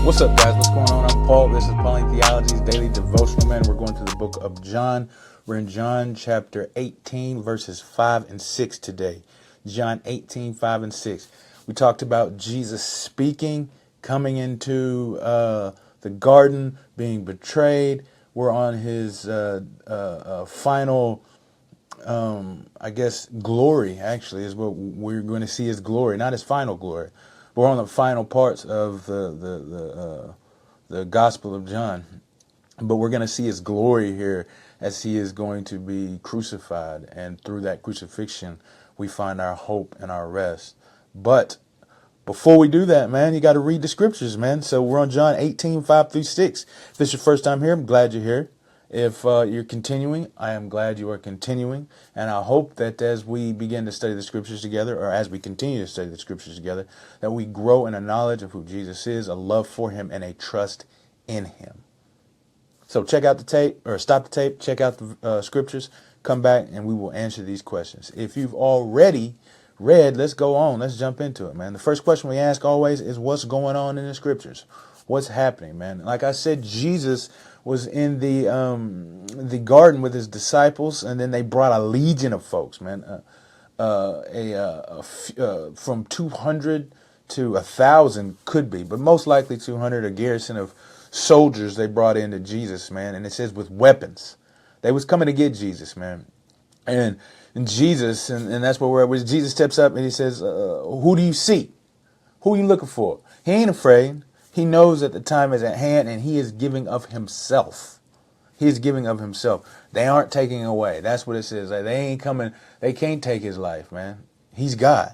What's up, guys? What's going on? I'm Paul. This is Pauline Theology's Daily Devotional, man. We're going to the book of John. We're in John chapter 18, verses 5 and 6 today. John 18, 5 and 6. We talked about Jesus speaking, coming into the garden, being betrayed. We're on his final, glory, actually, is what we're going to see, his glory, not his final glory. We're on the final parts of the Gospel of John, but we're going to see his glory here as he is going to be crucified, and through that crucifixion, we find our hope and our rest. But before we do that, man, you got to read the scriptures, man. So we're on John 18, 5 through 6. If this is your first time here, I'm glad you're here. If you're continuing, I am glad you are continuing. And I hope that as we begin to study the scriptures together, or as we continue to study the scriptures together, that we grow in a knowledge of who Jesus is, a love for him, and a trust in him. So check out the tape, or stop the tape, check out the scriptures, come back, and we will answer these questions. If you've already read, let's go on. Let's jump into it, man. The first question we ask always is, what's going on in the scriptures? What's happening, man? Like I said, Jesus was in the garden with his disciples, and then they brought a legion of folks, man. From 200 to 1,000 could be, but most likely 200, a garrison of soldiers they brought into Jesus, man. And it says with weapons. They was coming to get Jesus, man. And Jesus, and that's where we're at, where Jesus steps up and he says, who do you seek? Who are you looking for? He ain't afraid. He knows that the time is at hand, and he is giving of himself. He is giving of himself. They aren't taking away. That's what it says. Like, they ain't coming. They can't take his life, man. He's God.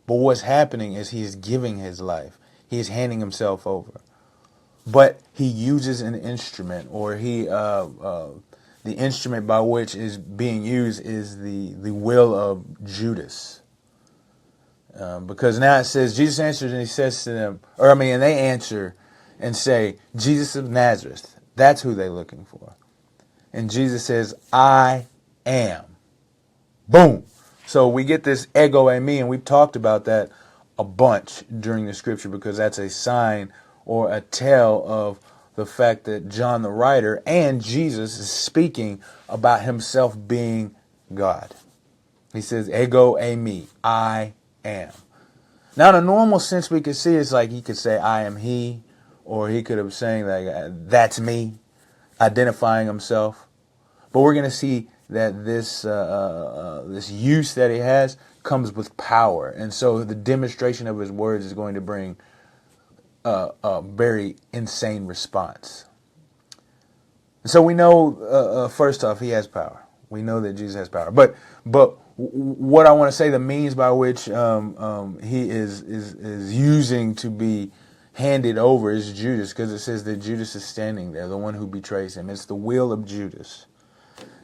But what's happening is he is giving his life. He is handing himself over. But he uses an instrument, or the instrument by which is being used is the will of Judas. Because now it says, Jesus answers and he says to them, and they answer and say, Jesus of Nazareth. That's who they're looking for. And Jesus says, I am. Boom. So we get this ego eimi, and we've talked about that a bunch during the scripture, because that's a sign or a tell of the fact that John the writer and Jesus is speaking about himself being God. He says, ego eimi, I am. Now, in a normal sense, we could see it's like he could say, I am he, or he could have saying like, that's me, identifying himself. But we're going to see that this use that he has comes with power. And so the demonstration of his words is going to bring a very insane response. And so we know, first off, he has power. We know that Jesus has power. But what I want to say, the means by which he is using to be handed over is Judas, because it says that Judas is standing there, the one who betrays him. It's the will of Judas.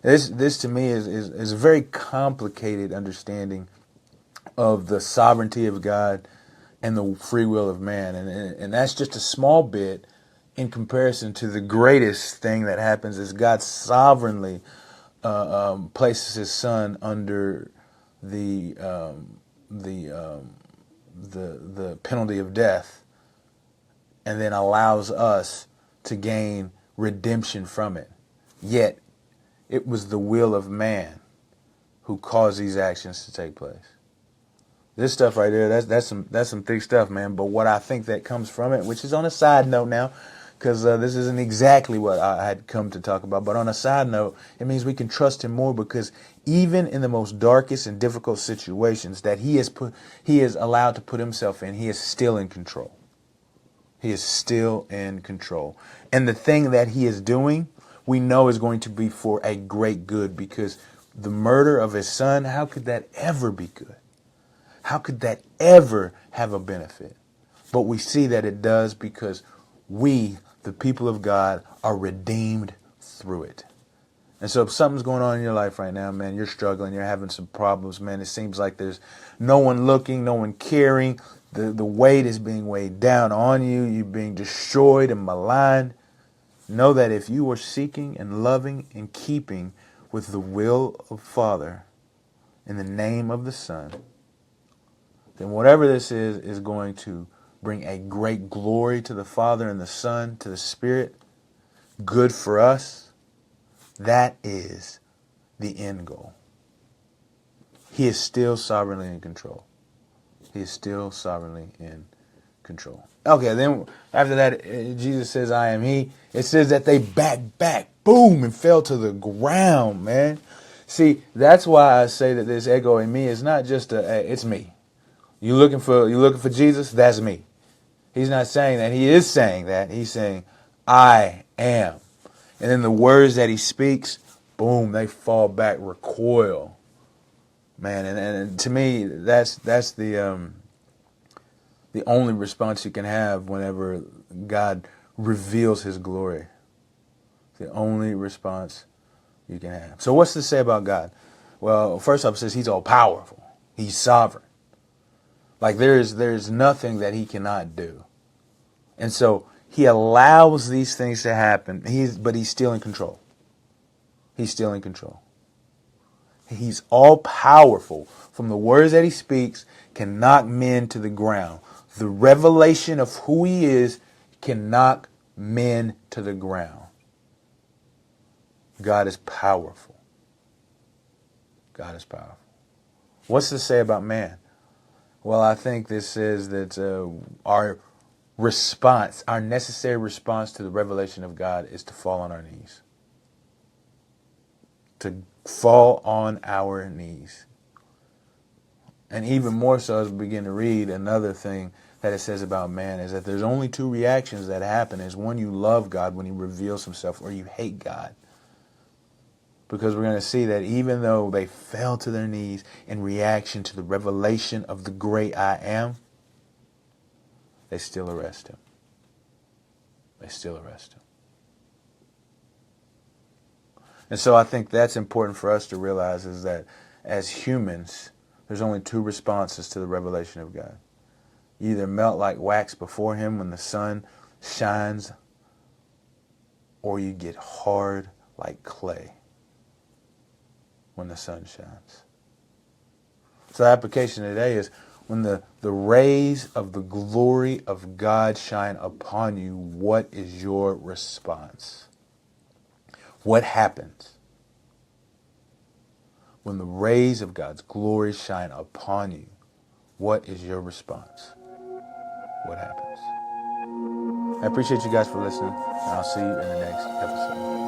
This to me is a very complicated understanding of the sovereignty of God and the free will of man. And that's just a small bit in comparison to the greatest thing that happens, is God sovereignly places his son under the penalty of death, and then allows us to gain redemption from it. Yet it was the will of man who caused these actions to take place. This stuff right there, that's some thick stuff, man. But what I think that comes from it, which is on a side note now, because this isn't exactly what I had come to talk about, but on a side note, it means we can trust him more, because even in the most darkest and difficult situations that he is allowed to put himself in, he is still in control. He is still in control. And the thing that he is doing, we know is going to be for a great good, because the murder of his son, how could that ever be good? How could that ever have a benefit? But we see that it does, because we, the people of God, are redeemed through it. And so if something's going on in your life right now, man, you're struggling, you're having some problems, man, it seems like there's no one looking, no one caring, the weight is being weighed down on you, you're being destroyed and maligned. Know that if you are seeking and loving and keeping with the will of Father in the name of the Son, then whatever this is going to bring a great glory to the Father and the Son, to the Spirit, good for us, that is the end goal. He is still sovereignly in control. He is still sovereignly in control. Okay, then after that, Jesus says, I am he. It says that they back, boom, and fell to the ground, man. See, that's why I say that this ego in me is not just it's me. You looking for Jesus? That's me. He's not saying that. He is saying that. He's saying, I am. And then the words that he speaks, boom, they fall back, recoil. Man, and to me, that's the only response you can have whenever God reveals his glory. The only response you can have. So what's to say about God? Well, first off, it says he's all powerful. He's sovereign. Like there's nothing that he cannot do. And so he allows these things to happen, but he's still in control. He's still in control. He's all powerful. From the words that he speaks, can knock men to the ground. The revelation of who he is can knock men to the ground. God is powerful. God is powerful. What's to say about man? Well, I think this says that our response, our necessary response to the revelation of God is to fall on our knees. To fall on our knees. And even more so, as we begin to read, another thing that it says about man is that there's only two reactions that happen. Is one, you love God when he reveals himself, or you hate God. Because we're going to see that even though they fell to their knees in reaction to the revelation of the great I am, they still arrest him. They still arrest him. And so I think that's important for us to realize, is that as humans, there's only two responses to the revelation of God. You either melt like wax before him when the sun shines, or you get hard like clay when the sun shines. So the application today is, when the rays of the glory of God shine upon you, what is your response? What happens? When the rays of God's glory shine upon you, what is your response? What happens? I appreciate you guys for listening, and I'll see you in the next episode.